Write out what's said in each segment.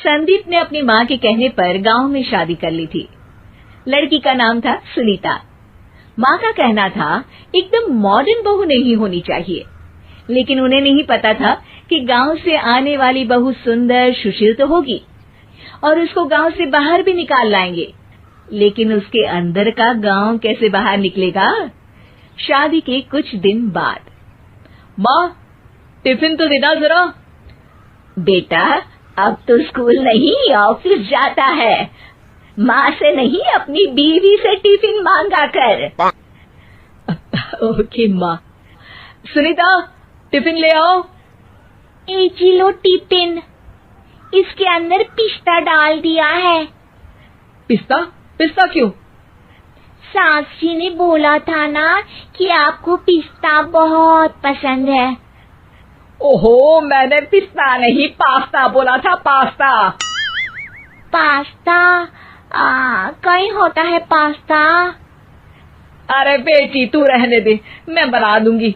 संदीप ने अपनी माँ के कहने पर गांव में शादी कर ली थी। लड़की का नाम था सुनीता। माँ का कहना था एकदम मॉडर्न बहू नहीं होनी चाहिए, लेकिन उन्हें नहीं पता था कि गांव से आने वाली बहू सुंदर सुशील तो होगी और उसको गांव से बाहर भी निकाल लाएंगे, लेकिन उसके अंदर का गांव कैसे बाहर निकलेगा। शादी के कुछ दिन बाद, माँ टिफिन तो देना जरा। बेटा अब तो स्कूल नहीं ऑफिस जाता है, माँ से नहीं अपनी बीवी से टिफिन मांगा कर। ओके माँ। सुनीता टिफिन ले आओ। जी लो टिफिन, इसके अंदर पिस्ता डाल दिया है। पिस्ता? पिस्ता क्यों? सास जी ने बोला था ना कि आपको पिस्ता बहुत पसंद है। ओहो, मैंने पिस्ता नहीं पास्ता बोला था, पास्ता। पास्ता? कहीं होता है पास्ता? अरे बेटी तू रहने दे, मैं बना दूंगी।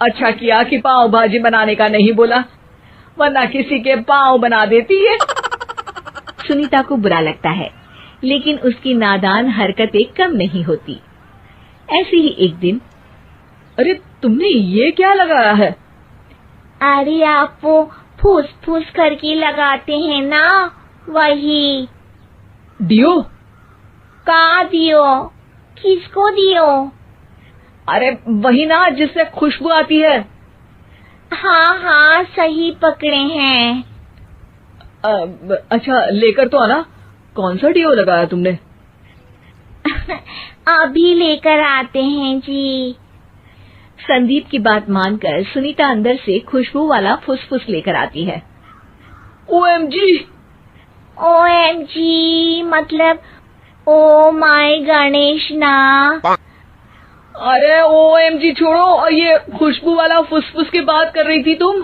अच्छा किया कि पाव भाजी बनाने का नहीं बोला, वरना किसी के पाव बना देती है। सुनीता को बुरा लगता है, लेकिन उसकी नादान हरकतें कम नहीं होती। ऐसे ही एक दिन, अरे तुमने ये क्या लगाया है? अरे आप वो फूस फूस करके लगाते हैं ना, वही। डियो? का दियो? किसको दियो? अरे वही ना जिससे खुशबू आती है। हाँ हाँ सही पकड़े हैं। अच्छा लेकर तो आना। कौन सा डियो लगाया तुमने? अभी लेकर आते हैं जी। संदीप की बात मानकर सुनीता अंदर से खुशबू वाला फुसफुस लेकर आती है। ओएमजी! ओएमजी मतलब ओ माय गणेश ना। अरे ओएमजी छोड़ो, और ये खुशबू वाला फुसफुस की बात कर रही थी तुम?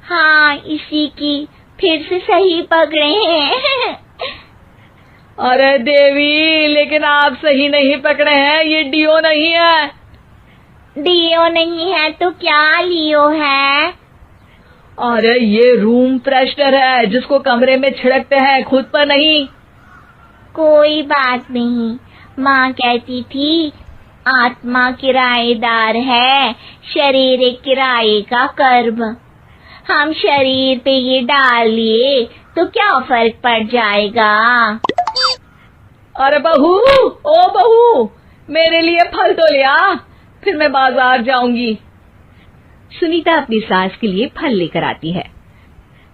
हाँ इसी की, फिर से सही पकड़े हैं। अरे देवी, लेकिन आप सही नहीं पकड़े हैं, ये डियो नहीं है। डियो नहीं है तो क्या लियो है? अरे ये रूम फ्रेशनर है, जिसको कमरे में छिड़कते हैं, खुद पर नहीं। कोई बात नहीं, माँ कहती थी आत्मा किराएदार है, शरीर एक किराए का कर्म। हम शरीर पे ये डाल लिए तो क्या फर्क पड़ जाएगा। अरे बहू, ओ बहू, मेरे लिए फल तो ले आ, फिर मैं बाजार जाऊंगी। सुनीता अपनी सास के लिए फल लेकर आती है।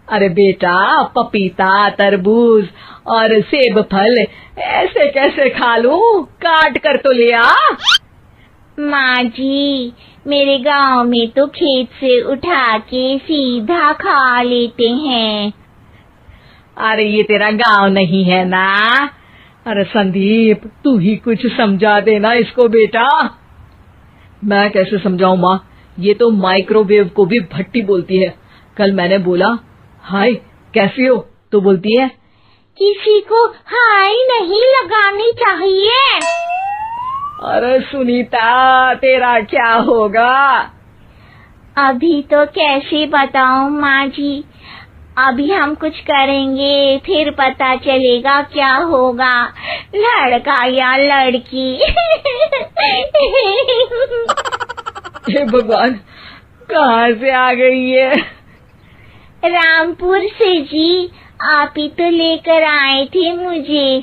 अरे बेटा, पपीता, तरबूज और सेब फल ऐसे कैसे खा लूं? काट कर तो ले आ। माँ जी, मेरे गांव में तो खेत से उठा के सीधा खा लेते हैं। अरे ये तेरा गांव नहीं है ना। अरे संदीप, तू ही कुछ समझा देना इसको बेटा। मैं कैसे समझाऊं माँ, ये तो माइक्रोवेव को भी भट्टी बोलती है। कल मैंने बोला हाय कैसी हो, तो बोलती है किसी को हाय नहीं लगानी चाहिए। अरे सुनीता, तेरा क्या होगा? अभी तो कैसे बताऊं माँ जी, अभी हम कुछ करेंगे फिर पता चलेगा क्या होगा, लड़का या लड़की। हे भगवान, कहाँ से आ गई है? रामपुर से जी, आप ही तो लेकर आए थे मुझे।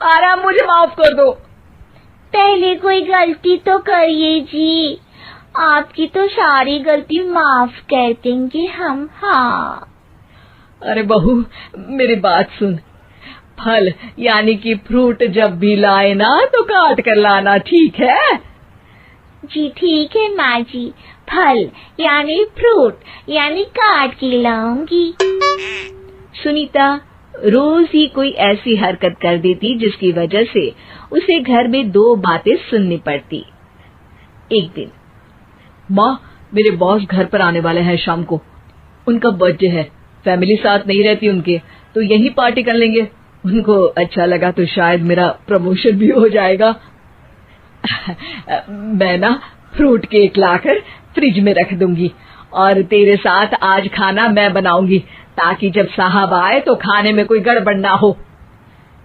अरे मुझे माफ कर दो। पहले कोई गलती तो करिए जी, आपकी तो सारी गलती माफ कर देंगे हम। हाँ अरे बहू, मेरी बात सुन। फल यानी कि फ्रूट जब भी लाए ना तो काट कर लाना, ठीक है? जी ठीक है माँ जी, फल यानी फ्रूट यानी काट के लाऊंगी। सुनीता रोज ही कोई ऐसी हरकत कर देती जिसकी वजह से उसे घर में दो बातें सुननी पड़ती। एक दिन, माँ मेरे बॉस घर पर आने वाले हैं शाम को, उनका बर्थडे है, फैमिली साथ नहीं रहती उनके, तो यही पार्टी कर लेंगे। उनको अच्छा लगा तो शायद मेरा प्रमोशन भी हो जाएगा। मैं ना फ्रूट केक लाकर फ्रिज में रख दूंगी और तेरे साथ आज खाना मैं बनाऊंगी, ताकि जब साहब आए तो खाने में कोई गड़बड़ ना हो।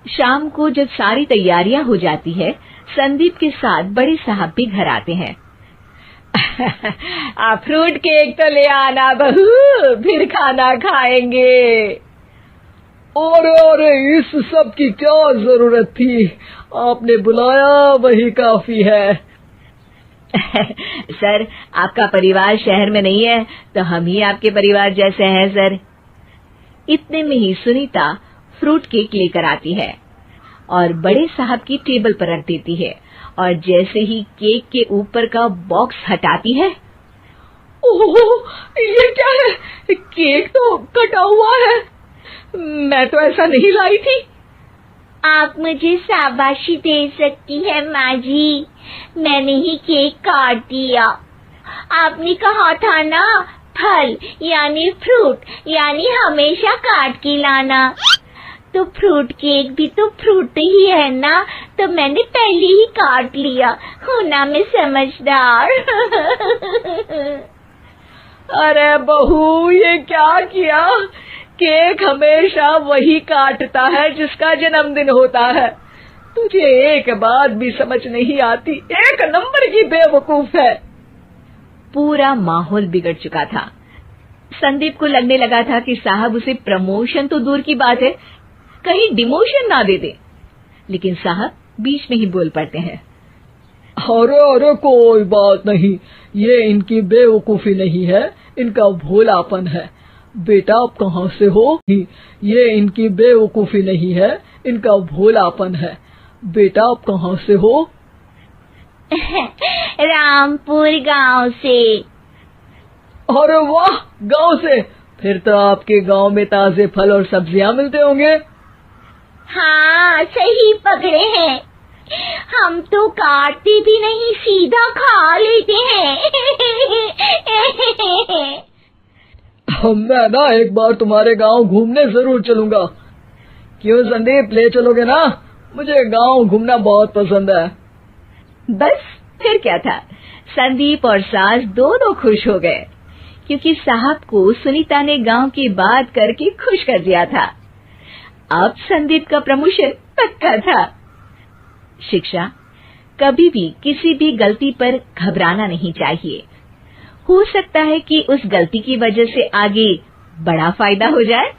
शाम को जब सारी तैयारियां हो जाती है, संदीप के साथ बड़े साहब भी घर आते हैं। फ्रूट केक तो ले आना बहू, फिर खाना खाएंगे। अरे इस सब की क्या जरूरत थी, आपने बुलाया वही काफी है। सर, आपका परिवार शहर में नहीं है तो हम ही आपके परिवार जैसे हैं सर। इतने में ही सुनीता फ्रूट केक लेकर आती है और बड़े साहब की टेबल पर रख देती है, और जैसे ही केक के ऊपर का बॉक्स हटाती है, ओह, ये क्या है? केक तो कटा हुआ है, मैं तो ऐसा नहीं लाई थी। आप मुझे शाबाशी दे सकती है माँ जी, मैंने ही केक काट दिया। आपने कहा था ना, फल यानी फ्रूट यानी हमेशा काट के लाना, तो फ्रूट केक भी तो फ्रूट ही है ना, तो मैंने पहले ही काट लिया। होना मैं समझदार। अरे बहू, ये क्या किया? केक हमेशा वही काटता है जिसका जन्मदिन होता है। तुझे एक बात भी समझ नहीं आती, एक नंबर की बेवकूफ है। पूरा माहौल बिगड़ चुका था। संदीप को लगने लगा था कि साहब उसे प्रमोशन तो दूर की बात है, कहीं डिमोशन ना दे दे, लेकिन साहब बीच में ही बोल पड़ते हैं। अरे कोई बात नहीं, ये इनकी बेवकूफी नहीं है, इनका भोलापन है। बेटा आप कहाँ से हो? ये इनकी बेवकूफी नहीं है, इनका भोलापन है। बेटा आप कहाँ से हो? रामपुर गांव से। अरे वाह, गांव से? फिर तो आपके गांव में ताजे फल और सब्जियां मिलते होंगे। हाँ, सही पकड़े हैं। हम तो काटते भी नहीं, सीधा खा लेते हैं। मैं ना एक बार तुम्हारे गांव घूमने जरूर चलूंगा। क्यों संदीप, ले चलोगे ना? मुझे गांव घूमना बहुत पसंद है। बस फिर क्या था, संदीप और सास दोनों खुश हो गए, क्योंकि साहब को सुनीता ने गांव की बात करके खुश कर दिया था। अब संदीप का प्रमोशन पक्का था। शिक्षा, कभी भी किसी भी गलती पर घबराना नहीं चाहिए। हो सकता है कि उस गलती की वजह से आगे बड़ा फायदा हो जाए।